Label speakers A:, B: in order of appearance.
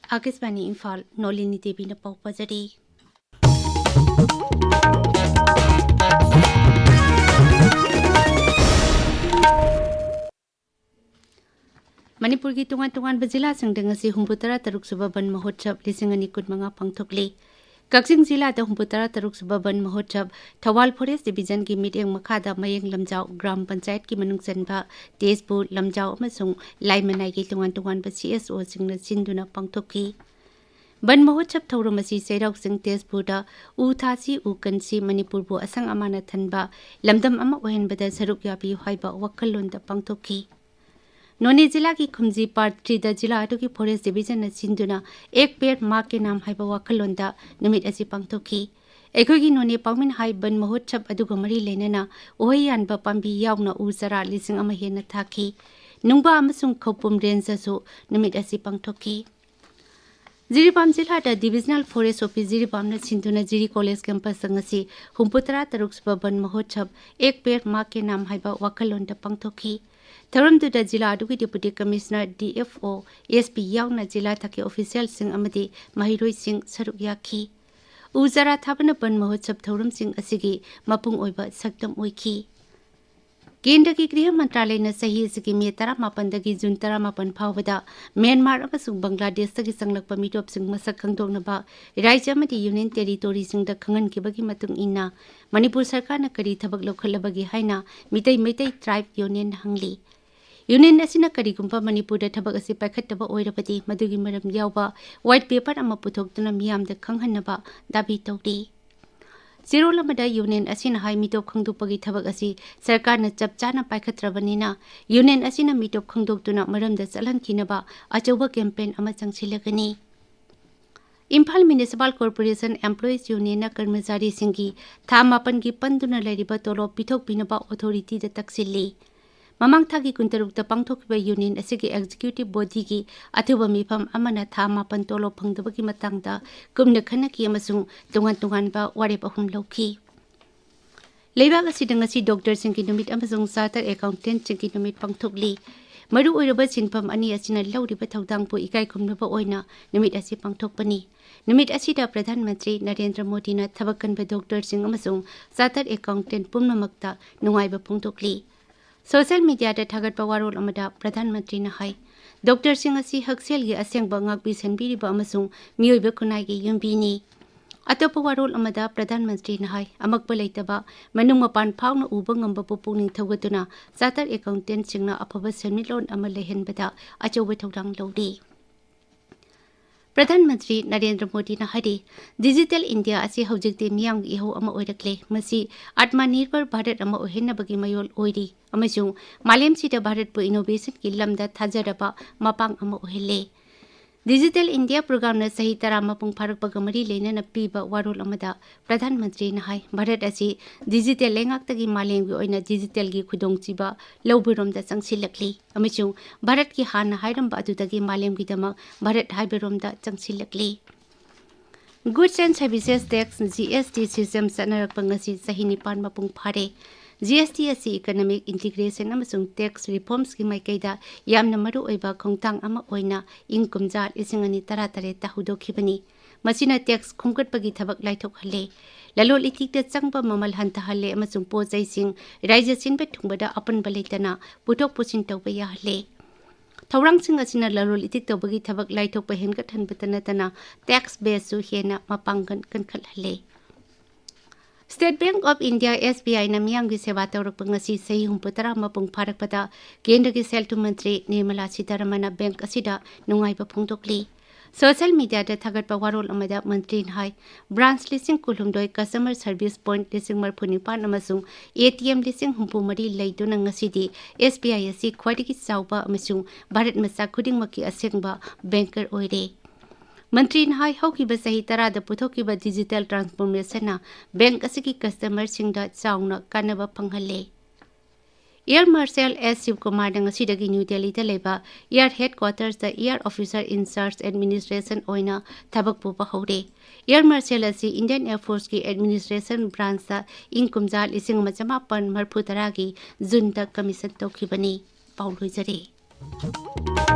A: आकाशवाणी इम्फाल नोलिनी देवी न पाउ पजरी मणिपुर की तुंगान जिला संगदंगसी हुंपुतरा तरुक सुबह वन महोत्सव लिसिंग अनि कुटमंगा पांगथोकली कक्सिंग जिला द हुंपुतरा तरुक सुबह वन महोत्सव थवाल फॉरेस्ट डिवीजन की मीटिंग मखादा मयंग लमजाव ग्राम पंचायत की मनुंग चनबा तेजपुर लमजाव अमसुंग लाइमनाई की तुंगान CSO सिंगना सिंदुना पांगथोकी वन महोत्सव थौरमसी सेराव सिंह तेजपुरदा उ थासी उ कंसी मणिपुर बु असंग अमाना थनबा लमदम अमा ओहेनबदा सरुक याबी हाइबा वखललोंदा पांगथोकी नोनी जिला की खुमजी पार्ट 3 द जिला की फॉरेस्ट डिवीजन सिंधुना एक पेड़ माँ के नाम है वखलोंदा निमित असी पांगथोकी एखोगी नोनी पाउमिन हाई बन महोत्सव अदुग मरी लेनना ओहई यानबा पांबी यावना उ जरा लिसिंग अमा हेना थाकी नुंबा अमसुंग खौपुम रेंजसु निमित असी पांगथोकी जिरीबाम जिला the divisional forest office Jiribam न सिंधुना जिरी कॉलेज कैंपस संगसी हुंपुतरा तरुक सुबह वन महोत्सव एक पेड़ माँ के नाम है वखलोंदा पांगथोकी थरमदुदा जिला अदुगी डिप्यूटी कमिश्नर DFO SP यावना जिला थके ऑफिशियल सिंह अमदी महिरोई सिंह सरुक याखी उजरा थाबन बन महोत्सव थौरम सिंह असिगी मपुंग ओइबा सक्तम ओइखी केंद्र की गृह मंत्रालय ने सही इसकी मे 18 जून 18 फावदा म्यांमार अमसुंग बांग्लादेश तगी संगलक मिटोप सिंह मसक खंगदोंगनबा राज्य अमदी यूनियन टेरिटोरी सिंह द खंगन किबगी मतुंग इन्ना मणिपुर सरकार न करी थबक लौखलबगी हाइना मितै मैतै ट्राइब यूनियन हंगली यूनियन असिना करीगुंबा मणिपुर द थबक असि पाखटबा ओइरबदी मदुगी मरम यावबा व्हाइट पेपर अमा पुथोक्तुना मियाम द खंगहनबा दाबी तौदी सिरोलमदा यूनियन असिना हाई मिटोप खंगदोपगी थबक असि सरकार न चपचाना पाखत्रबनिना यूनियन असिना मिटोप खंगदोक्तुना मरम द चलहनखिनबा अचौबा कैंपेन अमा चंगसिलगनी Imphal municipal corporation employees union कर्मचारी सिंगी था 9 की पंदुना लैरिबा तोलोब पिथोकपिनबा अथॉरिटी द तक्सिली ममांग थागी कुंतरुक पांगथोकिबा यूनियन असिगी एग्जीक्यूटिव बॉडी की अथुबा मिफम अमना था 9 तोलोब फंगदबगी मतंगदा कुमन खनकी अमसुंग तुंगान वारेप अहुम लौखी लेबाग असिदंगसी डॉक्टर सिंगी नुमित अमसुंग चार्टर अकाउंटेंट सिंगी नुमित पांगथोकली मरु ओइरबा सिनफम अनि असिना लौरिबा थौदांगपु इकाई खुमनबा ओइना नुमित असि पांगथोकपनी नुमित असिदा प्रधानमंत्री नरेंद्र मोदी न थबकनबा डॉक्टर सिंग अमसुंग चार्टर अकाउंटेंट पुमनमक्ता नुंगाइबा फोंगथोकली सोशल मीडिया द थागत वारोल अमदा प्रधानमंत्री न हाई डॉक्टर सिंह असि हक्सेल गी असेंग बंगाक बिसनबीरिबा अमसुंग मियोइबा खुनाई गी युम्बीनी अतोप वारोल अमदा प्रधानमंत्री न हाई अमकप लेतबा मनुंग मपान फाउन उबा ngamba पुपुंग थौगतुना चार्टर अकाउंटेंट सिंगना अफबा सेमिलोन अमा लेहनबदा अचौबा थौदांग लौदी प्रधानमंत्री नरेंद्र मोदी न हरी डिजिटल इंडिया असि हौजिकते मियांग इहो अमा ओइरक्ले मसी आत्मनिर्भर भारत अमा ओहेनबगी मयोल ओइरी अमसुंग मालेमसिदा भारत पु इनोवेशन की लमदा थाजरबा मपांग अमा ओहेले डिजिटल इंडिया प्रोग्राम न सही तरह मपुंग फारकपग मरी लेना पीबा वारोल अमदा प्रधानमंत्री न हाई भारत असि डिजिटल लेंगाक्तगी मालेंगी ओइना डिजिटल की खुदोंगचिबा लौबरोमदा चंगसिलकली अमसुंग भारत की हान हाइरंबा अदुदगी मालेंगीदमक भारत हाइबरोमदा चंगसिलकली goods and services tax GST system सनरकपंगसी सही निपान मपुंग फारे GST असि इकोनॉमिक इंटीग्रेशन अमसुंग टैक्स रिफॉर्म्स की माइकैदा यामना मरु ओइबा खोंगतांग अमा ओइना इंकुमजा 2013 ता हुदोखिबनी मसिना टैक्स खोंगकटपगी थबक लाइथोकहले ललोल इतिकते चंगबा ममल हंतहले अमसुंग पोजैसिंग राज्य सिनबे थुंगबदा अपनबा लेतना पुथोक पुसिन तौबा याहले थौरांगसिंग असिना ललोल इतिक तौबगी थबक लाइथोकपा हेनगथनबतनतना टैक्स बेसु हेना मपांगन कनखलहले state bank of India SBI न मियांग की सेवा तौरपंगसी सही हुंपुतरा मपुंग फारकपदा केंद्र की सेल मंत्री निर्मला सीतारमण बैंक असिदा नुंगाइबा फोंदोकली सोशल मीडिया द थागत वारोल अमदा मंत्री हाई ब्रांच लिसिंग कुलुमदोय कस्टमर सर्विस पॉइंट लिसिंग मरफुनिपान अमसुंग ATM लिसिंग हुंपुमरी लैदुना ngasidi SBI असि ख्वाइदगी चाउबा अमसुंग भारत मचा खुदिंगमकी असेंगबा बैंकर ओइरे मंत्री नहाई हौकिबा सही तरादा पुथोकिबा डिजिटल ट्रांसफॉर्मेशन बैंक असि कस्टमर सिंगदा चाउना कानबा फंगहले एयर मार्शल S शिवकुमार ngasiदगी न्यू दिल्ली दा लेबा एयर हेडक्वार्टर्स दा air officer in charge administration ओइना थबक पुबा हौरे एयर मार्शल असि इंडियन एयर फोर्स की एडमिनिस्ट्रेशन ब्रांच दा इंकुमजा 1913 की जून दा कमीशन तौखिबनी पाउलोइजरे